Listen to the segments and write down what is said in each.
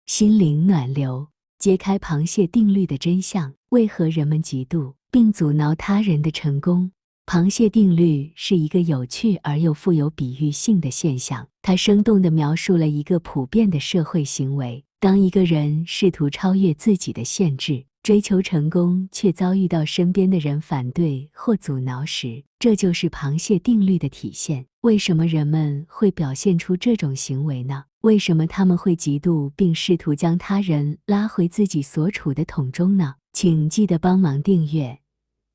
心灵暖流，揭开螃蟹定律的真相。为何人们嫉妒并阻挠他人的成功？螃蟹定律是一个有趣而又富有比喻性的现象，它生动地描述了一个普遍的社会行为：当一个人试图超越自己的限制，追求成功，却遭遇到身边的人反对或阻挠时，这就是螃蟹定律的体现。为什么人们会表现出这种行为呢？为什么他们会嫉妒并试图将他人拉回自己所处的桶中呢？请记得帮忙订阅、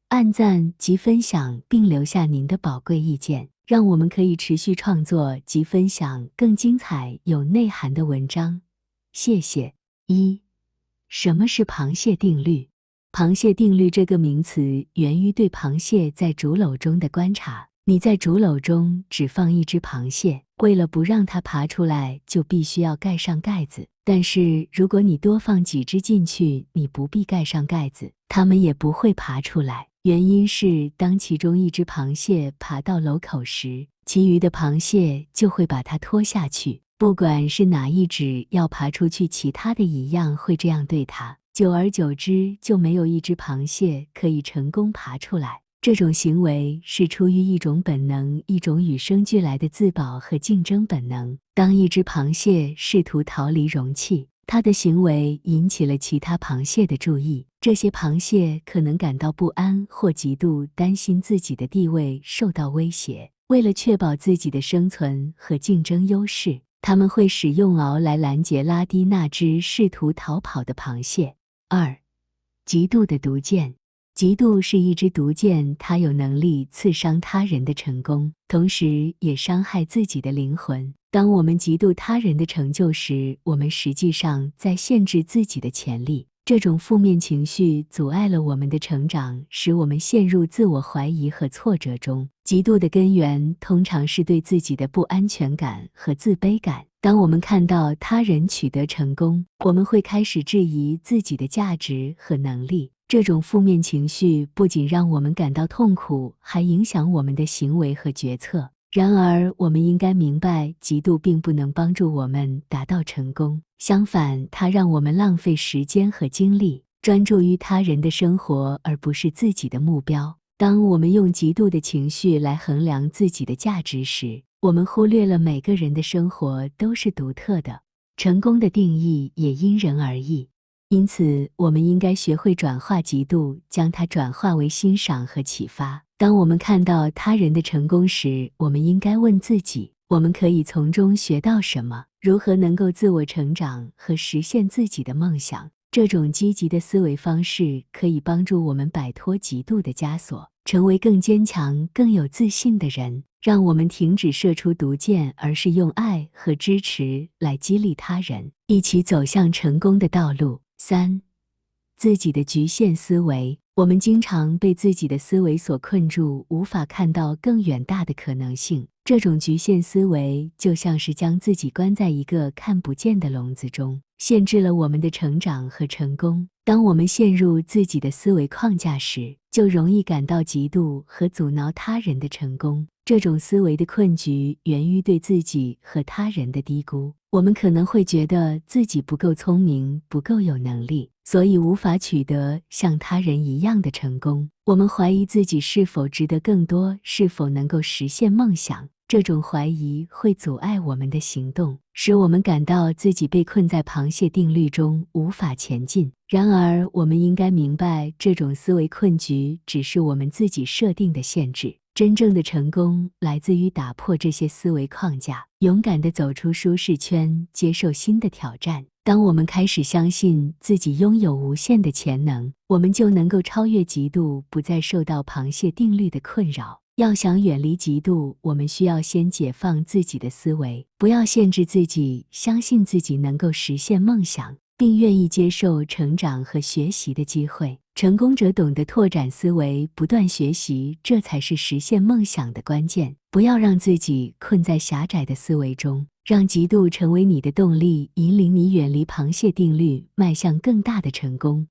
按赞及分享，并留下您的宝贵意见，让我们可以持续创作及分享更精彩有内涵的文章。谢谢。什么是螃蟹定律？螃蟹定律这个名词源于对螃蟹在竹篓中的观察。你在竹篓中只放一只螃蟹，为了不让它爬出来，就必须要盖上盖子。但是如果你多放几只进去，你不必盖上盖子，它们也不会爬出来。原因是当其中一只螃蟹爬到篓口时，其余的螃蟹就会把它拖下去。不管是哪一只要爬出去，其他的一样会这样对它。久而久之，就没有一只螃蟹可以成功爬出来。这种行为是出于一种本能，一种与生俱来的自保和竞争本能。当一只螃蟹试图逃离容器，它的行为引起了其他螃蟹的注意。这些螃蟹可能感到不安或极度担心自己的地位受到威胁。为了确保自己的生存和竞争优势，他们会使用螯来拦截拉低那只试图逃跑的螃蟹。嫉妒的毒箭。嫉妒是一支毒箭，它有能力刺伤他人的成功，同时也伤害自己的灵魂。当我们嫉妒他人的成就时，我们实际上在限制自己的潜力。这种负面情绪阻碍了我们的成长，使我们陷入自我怀疑和挫折中。嫉妒的根源通常是对自己的不安全感和自卑感。当我们看到他人取得成功，我们会开始质疑自己的价值和能力。这种负面情绪不仅让我们感到痛苦，还影响我们的行为和决策。然而，我们应该明白，嫉妒并不能帮助我们达到成功。相反，它让我们浪费时间和精力，专注于他人的生活而不是自己的目标。当我们用嫉妒的情绪来衡量自己的价值时，我们忽略了每个人的生活都是独特的，成功的定义也因人而异。因此，我们应该学会转化嫉妒，将它转化为欣赏和启发。当我们看到他人的成功时，我们应该问自己，我们可以从中学到什么？如何能够自我成长和实现自己的梦想？这种积极的思维方式可以帮助我们摆脱嫉妒的枷锁，成为更坚强、更有自信的人。让我们停止射出毒箭，而是用爱和支持来激励他人，一起走向成功的道路。自己的局限思维。我们经常被自己的思维所困住，无法看到更远大的可能性。这种局限思维就像是将自己关在一个看不见的笼子中，限制了我们的成长和成功。当我们陷入自己的思维框架时，就容易感到嫉妒和阻挠他人的成功。这种思维的困局源于对自己和他人的低估。我们可能会觉得自己不够聪明，不够有能力，所以无法取得像他人一样的成功。我们怀疑自己是否值得更多，是否能够实现梦想。这种怀疑会阻碍我们的行动，使我们感到自己被困在螃蟹定律中，无法前进。然而，我们应该明白，这种思维困局只是我们自己设定的限制。真正的成功来自于打破这些思维框架，勇敢地走出舒适圈，接受新的挑战。当我们开始相信自己拥有无限的潜能，我们就能够超越嫉妒，不再受到螃蟹定律的困扰。要想远离嫉妒，我们需要先解放自己的思维，不要限制自己，相信自己能够实现梦想，并愿意接受成长和学习的机会。成功者懂得拓展思维，不断学习，这才是实现梦想的关键。不要让自己困在狭窄的思维中，让嫉妒成为你的动力，引领你远离螃蟹定律，迈向更大的成功。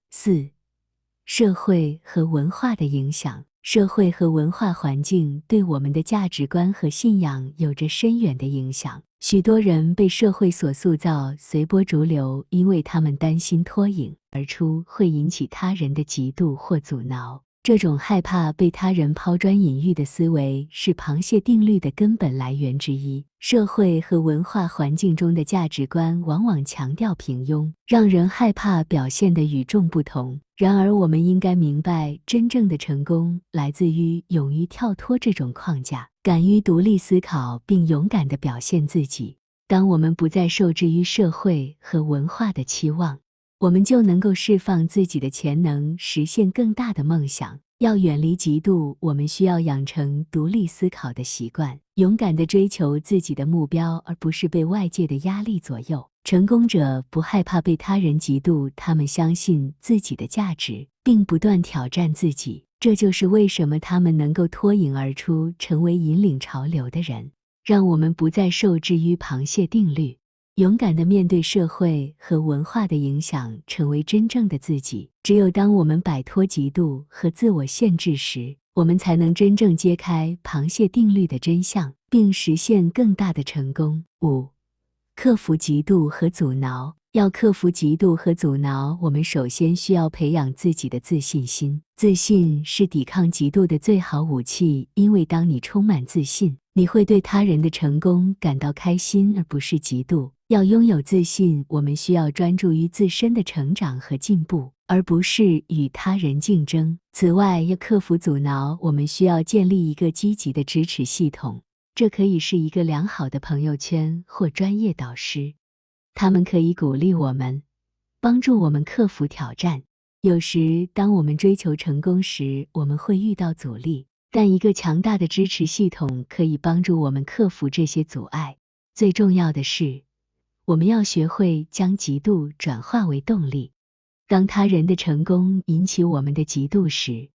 社会和文化的影响。社会和文化环境对我们的价值观和信仰有着深远的影响。许多人被社会所塑造，随波逐流，因为他们担心脱颖而出会引起他人的嫉妒或阻挠。这种害怕被他人抛砖引玉的思维是螃蟹定律的根本来源之一。社会和文化环境中的价值观往往强调平庸，让人害怕表现得与众不同。然而，我们应该明白，真正的成功来自于勇于跳脱这种框架，敢于独立思考，并勇敢地表现自己。当我们不再受制于社会和文化的期望，我们就能够释放自己的潜能，实现更大的梦想。要远离嫉妒，我们需要养成独立思考的习惯，勇敢地追求自己的目标，而不是被外界的压力左右。成功者不害怕被他人嫉妒，他们相信自己的价值，并不断挑战自己。这就是为什么他们能够脱颖而出，成为引领潮流的人。让我们不再受制于螃蟹定律，勇敢地面对社会和文化的影响，成为真正的自己。只有当我们摆脱嫉妒和自我限制时，我们才能真正揭开螃蟹定律的真相，并实现更大的成功。5. 克服嫉妒和阻挠。要克服嫉妒和阻挠，我们首先需要培养自己的自信心。自信是抵抗嫉妒的最好武器，因为当你充满自信，你会对他人的成功感到开心，而不是嫉妒。要拥有自信，我们需要专注于自身的成长和进步，而不是与他人竞争。此外，要克服阻挠，我们需要建立一个积极的支持系统，这可以是一个良好的朋友圈或专业导师。他们可以鼓励我们，帮助我们克服挑战。有时，当我们追求成功时，我们会遇到阻力，但一个强大的支持系统可以帮助我们克服这些阻碍。最重要的是，我们要学会将嫉妒转化为动力。当他人的成功引起我们的嫉妒时，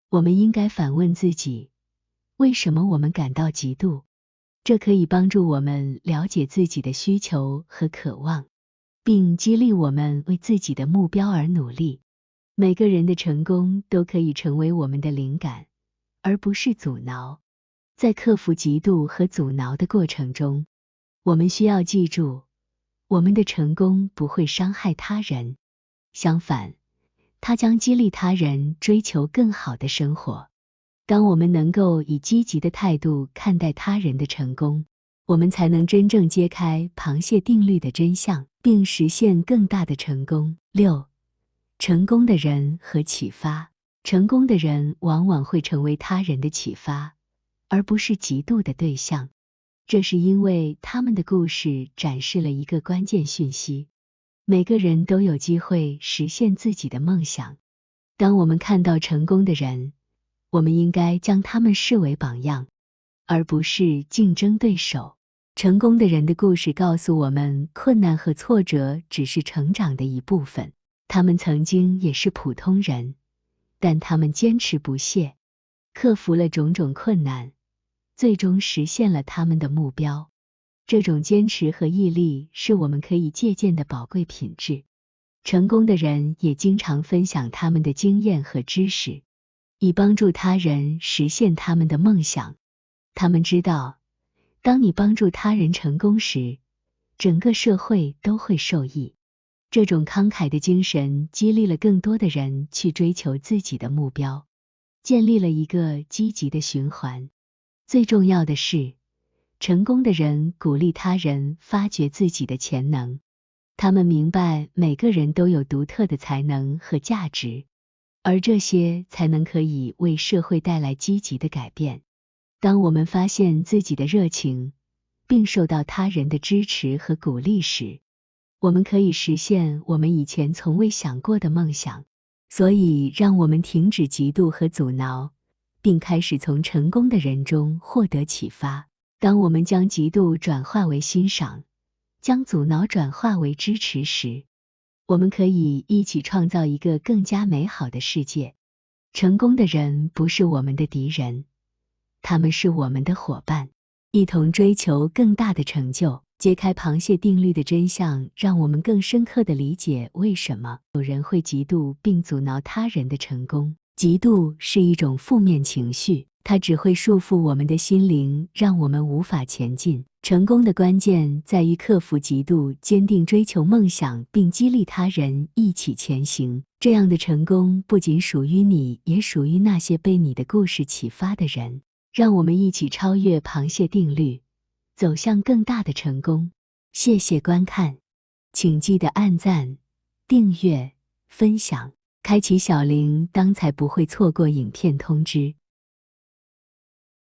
我们应该反问自己，为什么我们感到嫉妒？这可以帮助我们了解自己的需求和渴望，并激励我们为自己的目标而努力。每个人的成功都可以成为我们的灵感，而不是阻挠。在克服嫉妒和阻挠的过程中，我们需要记住，我们的成功不会伤害他人，相反，它将激励他人追求更好的生活。当我们能够以积极的态度看待他人的成功，我们才能真正揭开螃蟹定律的真相，并实现更大的成功。6. 成功的人和启发。成功的人往往会成为他人的启发，而不是嫉妒的对象。这是因为他们的故事展示了一个关键讯息：每个人都有机会实现自己的梦想。当我们看到成功的人，我们应该将他们视为榜样，而不是竞争对手。成功的人的故事告诉我们，困难和挫折只是成长的一部分。他们曾经也是普通人，但他们坚持不懈，克服了种种困难，最终实现了他们的目标。这种坚持和毅力是我们可以借鉴的宝贵品质。成功的人也经常分享他们的经验和知识，以帮助他人实现他们的梦想。他们知道，当你帮助他人成功时，整个社会都会受益。这种慷慨的精神激励了更多的人去追求自己的目标，建立了一个积极的循环。最重要的是，成功的人鼓励他人发掘自己的潜能。他们明白每个人都有独特的才能和价值，而这些才能可以为社会带来积极的改变。当我们发现自己的热情，并受到他人的支持和鼓励时，我们可以实现我们以前从未想过的梦想。所以，让我们停止嫉妒和阻挠，并开始从成功的人中获得启发。当我们将嫉妒转化为欣赏，将阻挠转化为支持时，我们可以一起创造一个更加美好的世界。成功的人不是我们的敌人，他们是我们的伙伴，一同追求更大的成就。揭开螃蟹定律的真相，让我们更深刻地理解为什么有人会嫉妒并阻挠他人的成功。嫉妒是一种负面情绪，它只会束缚我们的心灵，让我们无法前进。成功的关键在于克服嫉妒，坚定追求梦想，并激励他人一起前行。这样的成功不仅属于你，也属于那些被你的故事启发的人。让我们一起超越螃蟹定律，走向更大的成功。谢谢观看，请记得按赞、订阅、分享，开启小铃铛才不会错过影片通知。